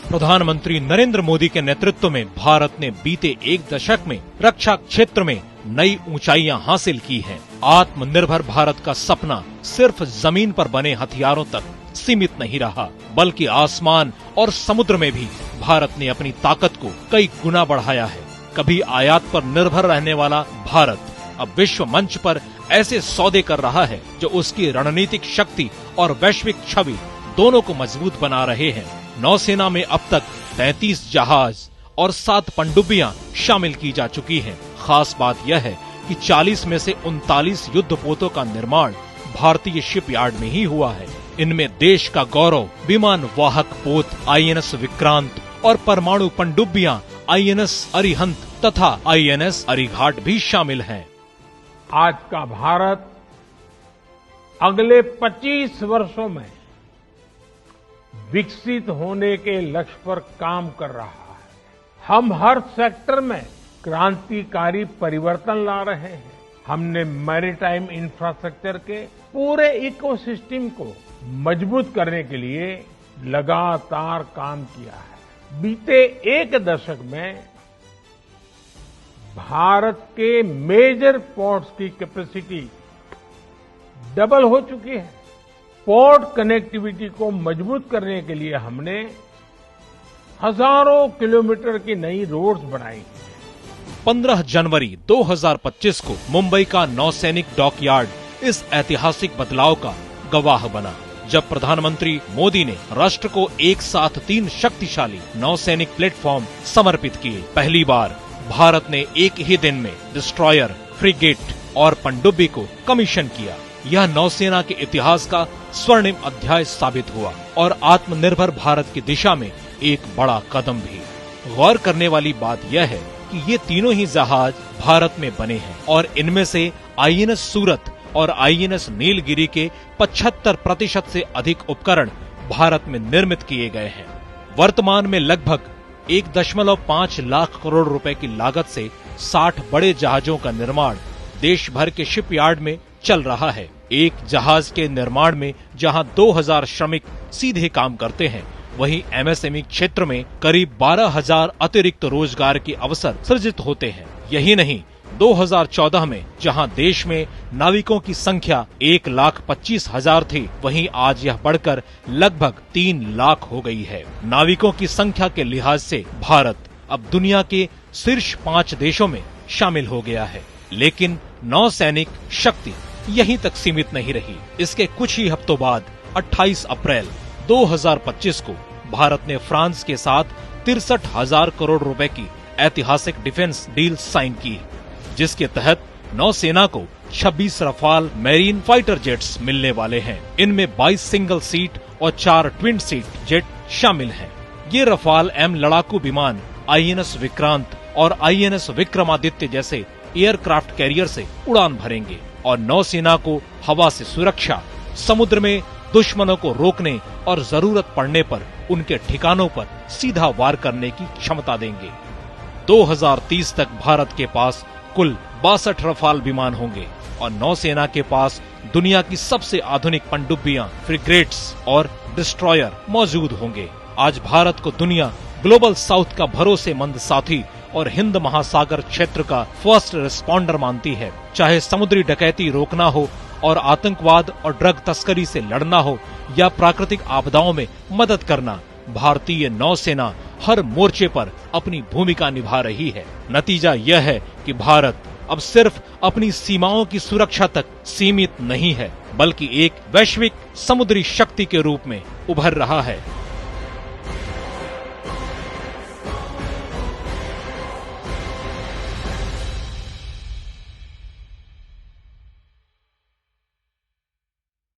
प्रधानमंत्री नरेंद्र मोदी के नेतृत्व में भारत ने बीते एक दशक में रक्षा क्षेत्र में नई ऊंचाइयां हासिल की हैं। आत्मनिर्भर भारत का सपना सिर्फ जमीन पर बने हथियारों तक सीमित नहीं रहा, बल्कि आसमान और समुद्र में भी भारत ने अपनी ताकत को कई गुना बढ़ाया है। कभी आयात पर निर्भर रहने वाला भारत अब विश्व मंच पर ऐसे सौदे कर रहा है जो उसकी रणनीतिक शक्ति और वैश्विक छवि दोनों को मजबूत बना रहे हैं। नौसेना में अब तक 33 जहाज और 7 पनडुब्बियां शामिल की जा चुकी हैं। खास बात यह है कि 40 में से 39 युद्धपोतों का निर्माण भारतीय शिपयार्ड में ही हुआ है। इनमें देश का गौरव विमान वाहक पोत INS विक्रांत और परमाणु पनडुब्बियां INS अरिहंत तथा INS अरिघाट भी शामिल हैं। आज का भारत अगले 25 वर्षों में विकसित होने के लक्ष्य पर काम कर रहा है। हम हर सेक्टर में क्रांतिकारी परिवर्तन ला रहे हैं। हमने मैरीटाइम इंफ्रास्ट्रक्चर के पूरे इकोसिस्टम को मजबूत करने के लिए लगातार काम किया है। बीते एक दशक में भारत के मेजर पोर्ट्स की कैपेसिटी डबल हो चुकी है। पोर्ट कनेक्टिविटी को मजबूत करने के लिए हमने हजारों किलोमीटर की नई रोड्स बनाई। 15 जनवरी 2025 को मुंबई का नौसैनिक डॉकयार्ड इस ऐतिहासिक बदलाव का गवाह बना, जब प्रधानमंत्री मोदी ने राष्ट्र को एक साथ 3 शक्तिशाली नौसैनिक प्लेटफॉर्म समर्पित किए। पहली बार भारत ने एक ही दिन में डिस्ट्रॉयर, फ्रिगेट और पनडुब्बी को कमीशन किया। यह नौसेना के इतिहास का स्वर्णिम अध्याय साबित हुआ और आत्मनिर्भर भारत की दिशा में एक बड़ा कदम भी। गौर करने वाली बात यह है कि ये तीनों ही जहाज भारत में बने हैं और इनमें से INS सूरत और INS नीलगिरी के 75% से अधिक उपकरण भारत में निर्मित किए गए हैं। वर्तमान में लगभग 1.5 लाख करोड़ रुपए की लागत से 60 बड़े जहाजों का निर्माण देश भर के शिपयार्ड में चल रहा है। एक जहाज के निर्माण में जहां 2000 श्रमिक सीधे काम करते हैं, वहीं MSME क्षेत्र में करीब 12,000 अतिरिक्त रोजगार के अवसर सृजित होते हैं। यही नहीं, 2014 में जहां देश में नाविकों की संख्या 1,25,000 थी, वहीं आज यह बढ़कर लगभग 3 लाख हो गई है। नाविकों की संख्या के लिहाज से भारत अब दुनिया के शीर्ष 5 देशों में शामिल हो गया है। लेकिन नौसैनिक शक्ति यहीं तक सीमित नहीं रही। इसके कुछ ही हफ्तों बाद 28 अप्रैल 2025 को भारत ने फ्रांस के साथ 63,000 करोड़ रुपए की ऐतिहासिक डिफेंस डील साइन की, जिसके तहत नौसेना को 26 रफाल मैरीन फाइटर जेट्स मिलने वाले हैं। इनमें 22 सिंगल सीट और 4 ट्विन सीट जेट शामिल हैं। ये रफाल M लड़ाकू विमान INS विक्रांत और INS विक्रमादित्य जैसे एयरक्राफ्ट कैरियर से उड़ान भरेंगे और नौसेना को हवा से सुरक्षा, समुद्र में दुश्मनों को रोकने और जरूरत पड़ने पर उनके ठिकानों पर सीधा वार करने की क्षमता देंगे। 2030 तक भारत के पास कुल 62 रफाल विमान होंगे और नौसेना के पास दुनिया की सबसे आधुनिक पनडुब्बियां, फ्रिगेट्स और डिस्ट्रॉयर मौजूद होंगे। आज भारत को दुनिया ग्लोबल साउथ का भरोसेमंद साथी और हिंद महासागर क्षेत्र का फर्स्ट रिस्पॉन्डर मानती है। चाहे समुद्री डकैती रोकना हो और आतंकवाद और ड्रग तस्करी से लड़ना हो या प्राकृतिक आपदाओं में मदद करना, भारतीय नौसेना हर मोर्चे पर अपनी भूमिका निभा रही है। नतीजा यह है कि भारत अब सिर्फ अपनी सीमाओं की सुरक्षा तक सीमित नहीं है, बल्कि एक वैश्विक समुद्री शक्ति के रूप में उभर रहा है।